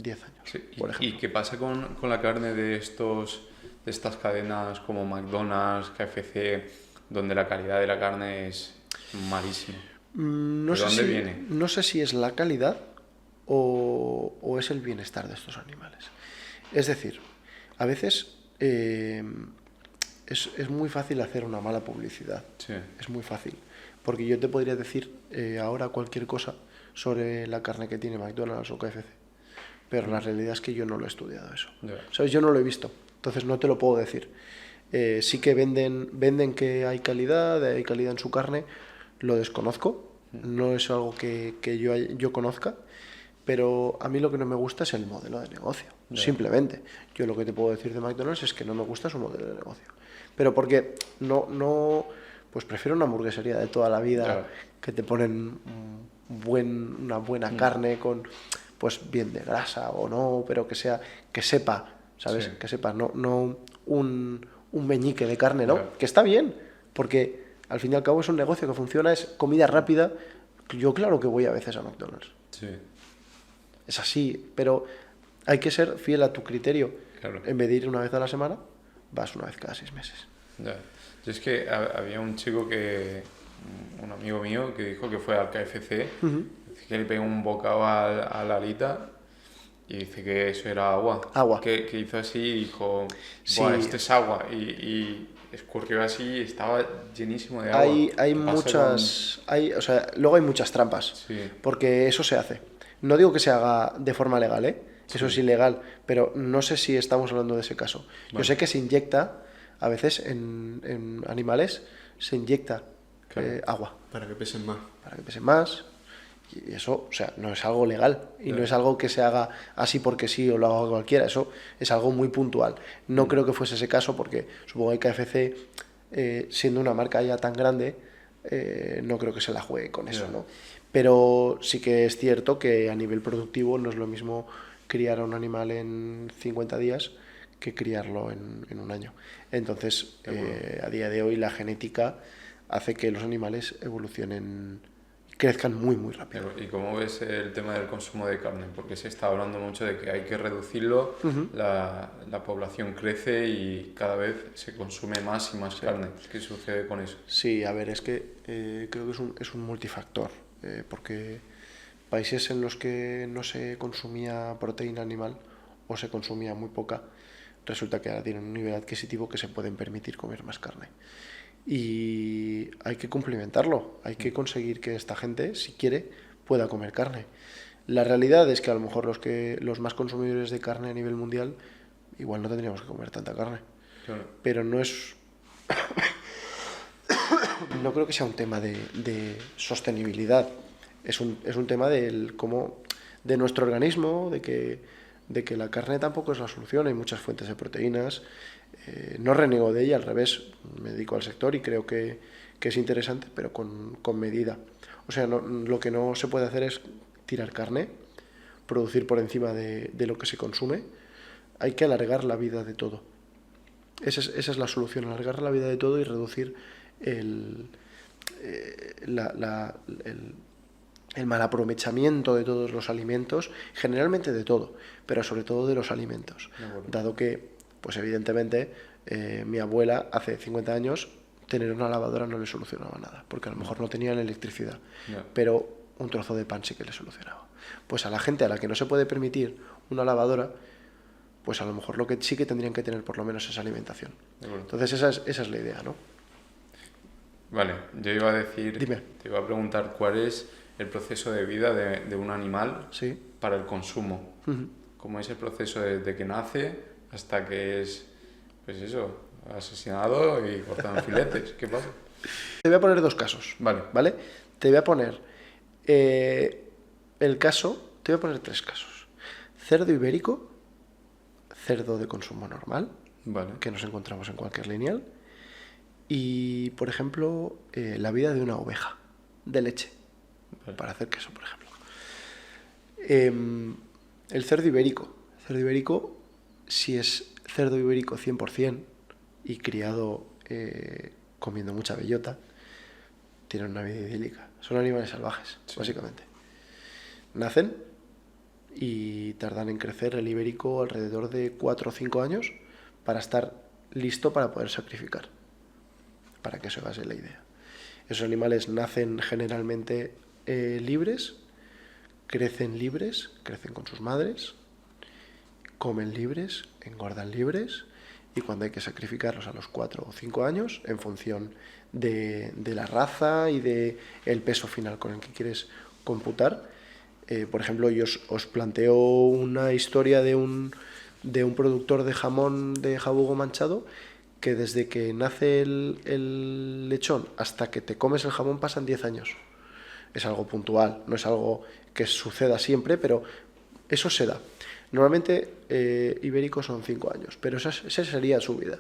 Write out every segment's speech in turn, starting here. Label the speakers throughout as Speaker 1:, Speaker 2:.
Speaker 1: 10 años,
Speaker 2: Sí,
Speaker 1: por ejemplo.
Speaker 2: ¿y qué pasa con la carne de estas cadenas como McDonald's, KFC, donde la calidad de la carne es malísima?
Speaker 1: No
Speaker 2: ¿De
Speaker 1: sé
Speaker 2: dónde viene?
Speaker 1: no sé si es la calidad o es el bienestar de estos animales. Es decir, a veces es muy fácil hacer una mala publicidad.
Speaker 2: Sí,
Speaker 1: Es muy fácil. Porque yo te podría decir ahora cualquier cosa sobre la carne que tiene McDonald's o KFC. Pero la realidad es que yo no lo he estudiado eso.
Speaker 2: ya,
Speaker 1: ¿Sabes? Yo no lo he visto. Entonces no te lo puedo decir. Sí que venden que hay calidad en su carne. Lo desconozco. No es algo que yo conozca. Pero a mí lo que no me gusta es el modelo de negocio.
Speaker 2: ya,
Speaker 1: Simplemente. Yo lo que te puedo decir de McDonald's es que no me gusta su modelo de negocio. Pero porque pues prefiero una hamburguesería de toda la vida
Speaker 2: ya.
Speaker 1: que te ponen una buena carne con, pues bien de grasa o no, pero que sepa, ¿sabes?
Speaker 2: Sí,
Speaker 1: Que sepa, no un meñique de carne,
Speaker 2: ya,
Speaker 1: ¿no? Que está bien, porque al fin y al cabo es un negocio que funciona, es comida rápida. Yo claro que voy a veces a McDonald's.
Speaker 2: sí,
Speaker 1: Es así, pero hay que ser fiel a tu criterio.
Speaker 2: claro.
Speaker 1: En vez de ir una vez a la semana, vas una vez cada 6 meses.
Speaker 2: Ya. Yo es que había un chico un amigo mío, que dijo que fue al KFC, dice que le pegó un bocado a la alita y dice que eso era agua.
Speaker 1: Agua.
Speaker 2: Que hizo así y dijo, Buah,
Speaker 1: Sí,
Speaker 2: esto es agua. Y escurrió así y estaba llenísimo de agua.
Speaker 1: hay
Speaker 2: ¿Qué pasa con...?
Speaker 1: muchas, o sea, luego hay muchas trampas,
Speaker 2: Sí,
Speaker 1: porque eso se hace. No digo que se haga de forma legal, ¿eh? Eso es
Speaker 2: sí,
Speaker 1: ilegal, pero no sé si estamos hablando de ese caso. Yo
Speaker 2: vale,
Speaker 1: sé que se inyecta, a veces en animales, se inyecta
Speaker 2: claro.
Speaker 1: agua
Speaker 2: Para que pesen más.
Speaker 1: para que pesen más. Y eso, o sea, no es algo legal y no
Speaker 2: Ya.
Speaker 1: es algo que se haga así porque sí o lo haga cualquiera. Eso es algo muy puntual. No creo que fuese ese caso porque supongo que KFC, siendo una marca ya tan grande, no creo que se la juegue con eso,
Speaker 2: Ya.
Speaker 1: ¿no? Pero sí que es cierto que a nivel productivo no es lo mismo criar a un animal en 50 días que criarlo en un año. Entonces,
Speaker 2: Seguro.
Speaker 1: a día de hoy la genética hace que los animales evolucionen, crezcan muy, muy rápido.
Speaker 2: ¿Y cómo ves el tema del consumo de carne? Porque se está hablando mucho de que hay que reducirlo, la población crece y cada vez se consume más y más carne. ¿Qué sucede con eso?
Speaker 1: Sí, a ver, es que creo que es un multifactor, porque países en los que no se consumía proteína animal o se consumía muy poca, resulta que ahora tienen un nivel adquisitivo que se pueden permitir comer más carne. Y hay que cumplimentarlo, hay que conseguir que esta gente, si quiere, pueda comer carne. La realidad es que a lo mejor los más consumidores de carne a nivel mundial, igual no tendríamos que comer tanta carne.
Speaker 2: Claro.
Speaker 1: Pero no creo que sea un tema de sostenibilidad. Es un tema de nuestro organismo, de que la carne tampoco es la solución. Hay muchas fuentes de proteínas. No reniego de ella, al revés. Me dedico al sector y creo que es interesante, pero con medida. O sea, lo que no se puede hacer es tirar carne, producir por encima de lo que se consume. Hay que alargar la vida de todo. Esa es la solución, alargar la vida de todo y reducir el, el mal aprovechamiento de todos los alimentos, generalmente de todo, pero sobre todo de los alimentos. Dado que, pues evidentemente, mi abuela hace 50 años tener una lavadora no le solucionaba nada, porque a lo mejor no tenían electricidad, pero un trozo de pan sí que le solucionaba. Pues a la gente a la que no se puede permitir una lavadora, pues a lo mejor lo que sí que tendrían que tener por lo menos es alimentación. Entonces esa es la idea, ¿no?
Speaker 2: Vale, yo iba a decir,
Speaker 1: Dime.
Speaker 2: te iba a preguntar cuál es el proceso de vida de un animal
Speaker 1: Sí.
Speaker 2: para el consumo. ¿Cómo es el proceso desde que nace hasta que es, pues eso, asesinado y cortado en filetes? ¿Qué pasa?
Speaker 1: Te voy a poner dos casos.
Speaker 2: Vale.
Speaker 1: ¿Vale? Te voy a poner el caso, te voy a poner tres casos. Cerdo ibérico, cerdo de consumo normal,
Speaker 2: Vale.
Speaker 1: que nos encontramos en cualquier lineal, y, por ejemplo, la vida de una oveja de leche, para hacer queso, por ejemplo. El cerdo ibérico. Cerdo ibérico, si es cerdo ibérico 100% y criado comiendo mucha bellota, tienen una vida idílica. Son animales salvajes, básicamente. Nacen y tardan en crecer el ibérico alrededor de 4 o 5 años para estar listo para poder sacrificar, para que se base la idea. Esos animales nacen generalmente libres, crecen con sus madres, comen libres, engordan libres, y cuando hay que sacrificarlos a los 4 o 5 años, en función de la raza y del peso final con el que quieres computar. Por ejemplo, yo os planteo una historia de un productor de jamón de jabugo manchado, que desde que nace el lechón hasta que te comes el jamón pasan 10 años. Es algo puntual, no es algo que suceda siempre, pero eso se da. Normalmente ibéricos son 5 años, pero esa sería su vida.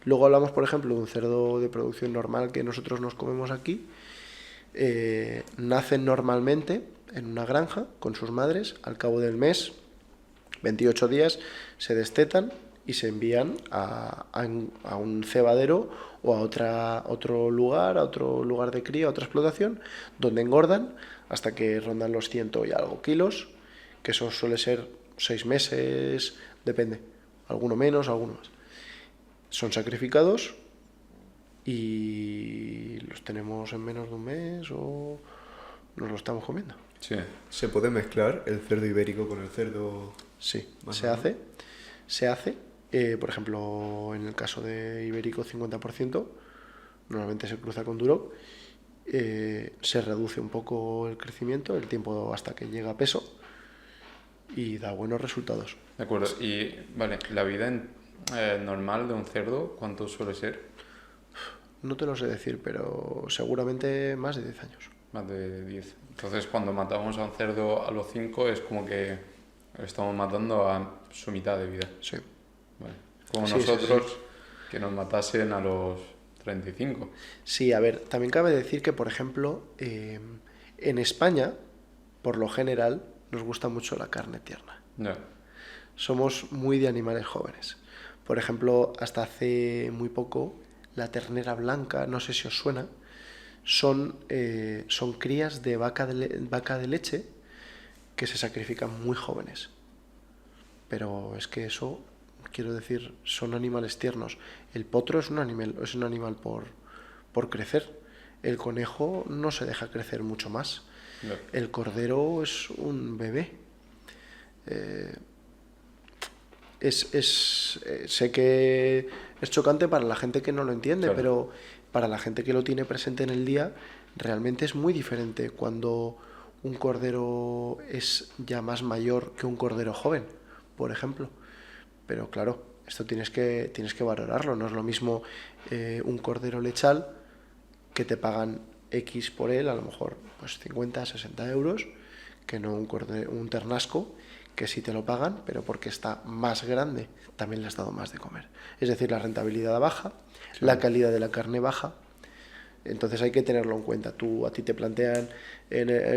Speaker 1: Luego hablamos, por ejemplo, de un cerdo de producción normal que nosotros nos comemos aquí. Nacen normalmente en una granja con sus madres. Al cabo del mes, 28 días, se destetan y se envían a un cebadero o a otro lugar de cría, otra explotación, donde engordan hasta que rondan los 100 y algo kilos, que eso suele ser 6 meses, depende, alguno menos, alguno más. Son sacrificados y los tenemos en menos de un mes o nos lo estamos comiendo.
Speaker 2: Sí.
Speaker 3: ¿Se puede mezclar el cerdo ibérico con el cerdo?
Speaker 1: Sí, se hace. Por ejemplo, en el caso de ibérico 50%, normalmente se cruza con duroc, se reduce un poco el crecimiento, el tiempo hasta que llega a peso, y da buenos resultados.
Speaker 2: De acuerdo. Y, vale, la vida normal de un cerdo, ¿cuánto suele ser?
Speaker 1: No te lo sé decir, pero seguramente más de 10 años.
Speaker 2: Más de 10. Entonces, cuando matamos a un cerdo a los 5, es como que estamos matando a su mitad de vida.
Speaker 1: Sí.
Speaker 2: Vale. Como
Speaker 1: Sí,
Speaker 2: nosotros,
Speaker 1: sí.
Speaker 2: que nos matasen a los 35.
Speaker 1: Sí, a ver, también cabe decir que, por ejemplo, en España, por lo general, nos gusta mucho la carne tierna.
Speaker 2: Ya.
Speaker 1: Somos muy de animales jóvenes. Por ejemplo, hasta hace muy poco, la ternera blanca, no sé si os suena, son crías de vaca de leche que se sacrifican muy jóvenes. Pero es que eso, quiero decir, son animales tiernos. El potro es un animal por crecer. El conejo no se deja crecer mucho más.
Speaker 2: Ya.
Speaker 1: El cordero es un bebé. Sé que es chocante para la gente que no lo entiende,
Speaker 2: Claro.
Speaker 1: pero para la gente que lo tiene presente en el día, realmente es muy diferente cuando un cordero es ya más mayor que un cordero joven, por ejemplo. Pero claro, esto tienes que valorarlo. No es lo mismo un cordero lechal, que te pagan X por él, a lo mejor pues 50, 60 euros, que no un ternasco, que sí te lo pagan, pero porque está más grande, también le has dado más de comer. Es decir, la rentabilidad baja, sí, la calidad de la carne baja. Entonces hay que tenerlo en cuenta. A ti te plantean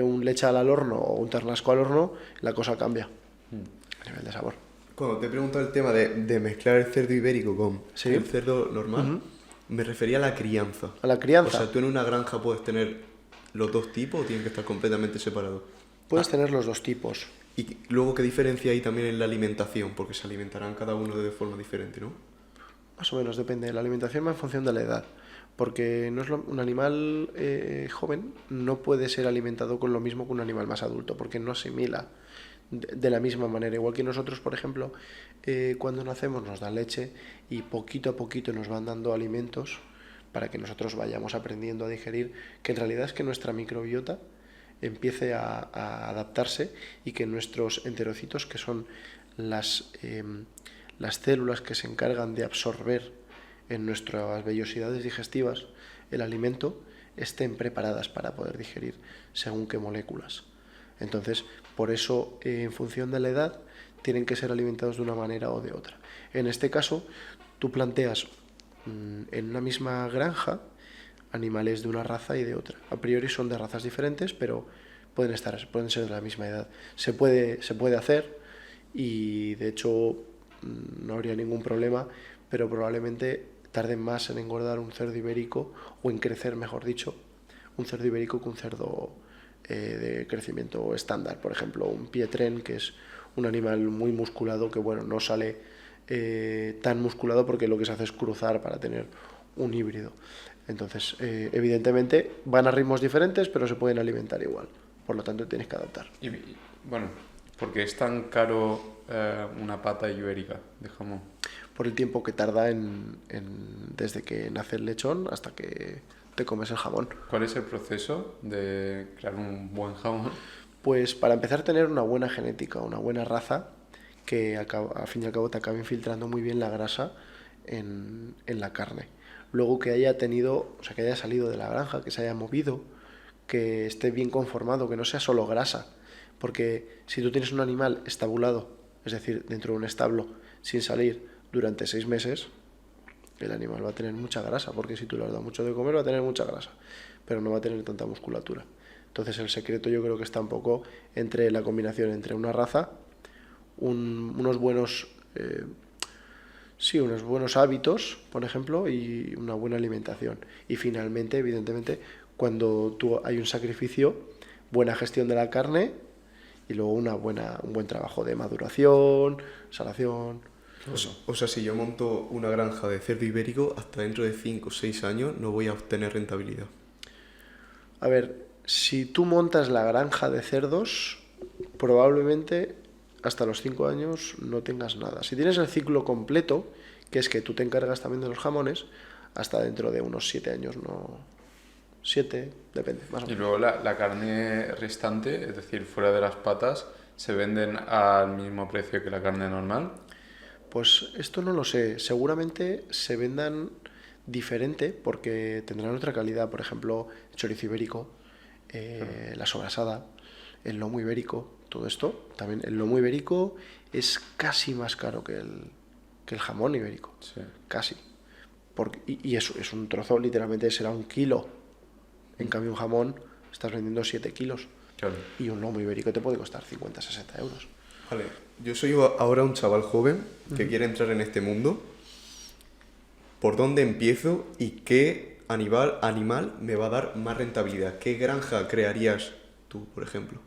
Speaker 1: un lechal al horno o un ternasco al horno, la cosa cambia a nivel de sabor.
Speaker 3: Cuando te he preguntado el tema de mezclar el cerdo ibérico con
Speaker 1: Sí.
Speaker 3: el cerdo normal, me refería a la crianza.
Speaker 1: A la crianza.
Speaker 3: O sea, tú en una granja puedes tener los dos tipos o tienen que estar completamente separados.
Speaker 1: Puedes tener los dos tipos.
Speaker 3: Y luego, ¿qué diferencia hay también en la alimentación? Porque se alimentarán cada uno de forma diferente, ¿no?
Speaker 1: Más o menos, depende. La alimentación va en función de la edad. Porque no es un animal joven no puede ser alimentado con lo mismo que un animal más adulto, porque no asimila de la misma manera. Igual que nosotros, por ejemplo, cuando nacemos nos dan leche y poquito a poquito nos van dando alimentos para que nosotros vayamos aprendiendo a digerir, que en realidad es que nuestra microbiota empiece a adaptarse y que nuestros enterocitos, que son las células que se encargan de absorber en nuestras vellosidades digestivas el alimento, estén preparadas para poder digerir según qué moléculas. Entonces, por eso, en función de la edad, tienen que ser alimentados de una manera o de otra. En este caso, tú planteas en una misma granja animales de una raza y de otra. A priori son de razas diferentes, pero pueden ser de la misma edad. Se puede hacer y, de hecho, no habría ningún problema, pero probablemente tarden más en engordar un cerdo ibérico, o en crecer, mejor dicho, un cerdo ibérico que un cerdo de crecimiento estándar. Por ejemplo, un pietren, que es un animal muy musculado que, bueno, no sale tan musculado porque lo que se hace es cruzar para tener un híbrido. Entonces, evidentemente, van a ritmos diferentes, pero se pueden alimentar igual. Por lo tanto, tienes que adaptar.
Speaker 2: Y bueno, ¿por qué es tan caro una pata ibérica de jamón?
Speaker 1: Por el tiempo que tarda desde que nace el lechón hasta que te comes el jamón.
Speaker 2: ¿Cuál es el proceso de crear un buen jamón?
Speaker 1: Pues para empezar, tener una buena genética, una buena raza, que al fin y al cabo te acabe infiltrando muy bien la grasa en la carne. Luego que haya tenido, o sea, que haya salido de la granja, que se haya movido, que esté bien conformado, que no sea solo grasa. Porque si tú tienes un animal estabulado, es decir, dentro de un establo, sin salir durante 6 meses, el animal va a tener mucha grasa, porque si tú le has dado mucho de comer va a tener mucha grasa, pero no va a tener tanta musculatura. Entonces el secreto yo creo que está un poco entre la combinación entre una raza, unos buenos unos buenos hábitos, por ejemplo, y una buena alimentación. Y finalmente, evidentemente, cuando hay un sacrificio, buena gestión de la carne y luego un buen trabajo de maduración, salación.
Speaker 3: O sea, si yo monto una granja de cerdo ibérico, hasta dentro de 5 o 6 años no voy a obtener rentabilidad.
Speaker 1: A ver, si tú montas la granja de cerdos, probablemente hasta los 5 años no tengas nada. Si tienes el ciclo completo, que es que tú te encargas también de los jamones, hasta dentro de unos 7 años, no... 7, depende, más o menos.
Speaker 2: Y luego la carne restante, es decir, fuera de las patas, ¿se venden al mismo precio que la carne normal?
Speaker 1: Pues esto no lo sé. Seguramente se vendan diferente porque tendrán otra calidad. Por ejemplo, el chorizo ibérico, la sobrasada, el lomo ibérico, todo esto. También el lomo ibérico es casi más caro que el jamón ibérico.
Speaker 2: Sí.
Speaker 1: Casi. Y eso es un trozo, literalmente será 1 kilo. En cambio, un jamón estás vendiendo 7 kilos.
Speaker 2: Claro.
Speaker 1: Y un lomo ibérico te puede costar 50, 60 euros.
Speaker 3: Vale, yo soy ahora un chaval joven que quiere entrar en este mundo. ¿Por dónde empiezo y qué animal me va a dar más rentabilidad? ¿Qué granja crearías tú, por ejemplo?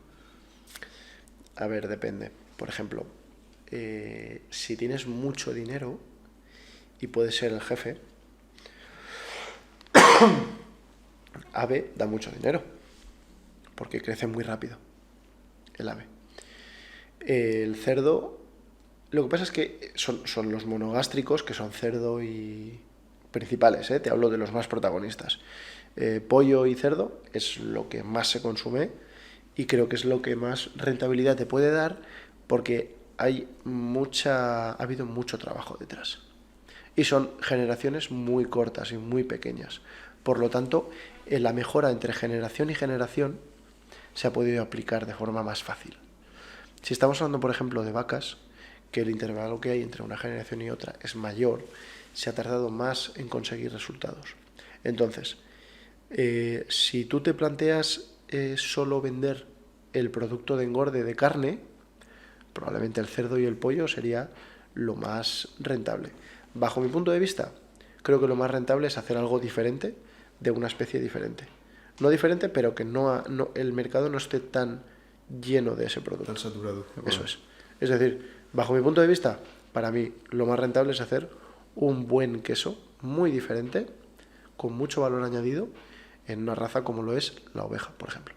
Speaker 1: A ver, depende. Por ejemplo, si tienes mucho dinero y puedes ser el jefe, ave da mucho dinero porque crece muy rápido el ave. El cerdo, lo que pasa es que son los monogástricos, que son cerdo y principales, te hablo de los más protagonistas. Pollo y cerdo es lo que más se consume y creo que es lo que más rentabilidad te puede dar porque ha habido mucho trabajo detrás. Y son generaciones muy cortas y muy pequeñas. Por lo tanto, la mejora entre generación y generación se ha podido aplicar de forma más fácil. Si estamos hablando, por ejemplo, de vacas, que el intervalo que hay entre una generación y otra es mayor, se ha tardado más en conseguir resultados. Entonces, si tú te planteas solo vender el producto de engorde de carne, probablemente el cerdo y el pollo sería lo más rentable. Bajo mi punto de vista, creo que lo más rentable es hacer algo diferente de una especie diferente. No diferente, pero que el mercado no esté tan lleno de ese producto.
Speaker 3: Tan saturado.
Speaker 1: Eso es. Es decir, bajo mi punto de vista, para mí lo más rentable es hacer un buen queso muy diferente, con mucho valor añadido, en una raza como lo es la oveja, por ejemplo.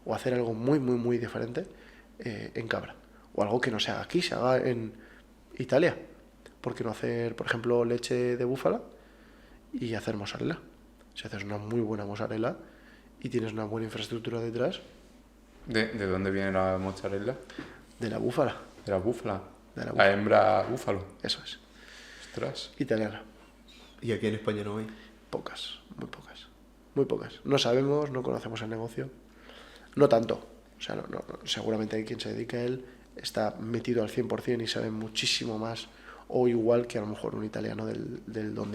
Speaker 1: O hacer algo muy, muy, muy diferente en cabra. O algo que no se haga aquí, se haga en Italia. ¿Por qué no hacer, por ejemplo, leche de búfala y hacer mozzarella? Si haces una muy buena mozzarella y tienes una buena infraestructura detrás.
Speaker 2: ¿De dónde viene la mozzarella?
Speaker 1: De la búfala.
Speaker 2: ¿De la búfala?
Speaker 1: De la
Speaker 2: La hembra búfalo.
Speaker 1: Eso es.
Speaker 2: Ostras.
Speaker 1: Italiana.
Speaker 3: ¿Y aquí en España no hay?
Speaker 1: Pocas, muy pocas. Muy pocas. No sabemos, no conocemos el negocio. No tanto. O sea, seguramente hay quien se dedica a él, está metido al 100% y sabe muchísimo más o igual que a lo mejor un italiano del donde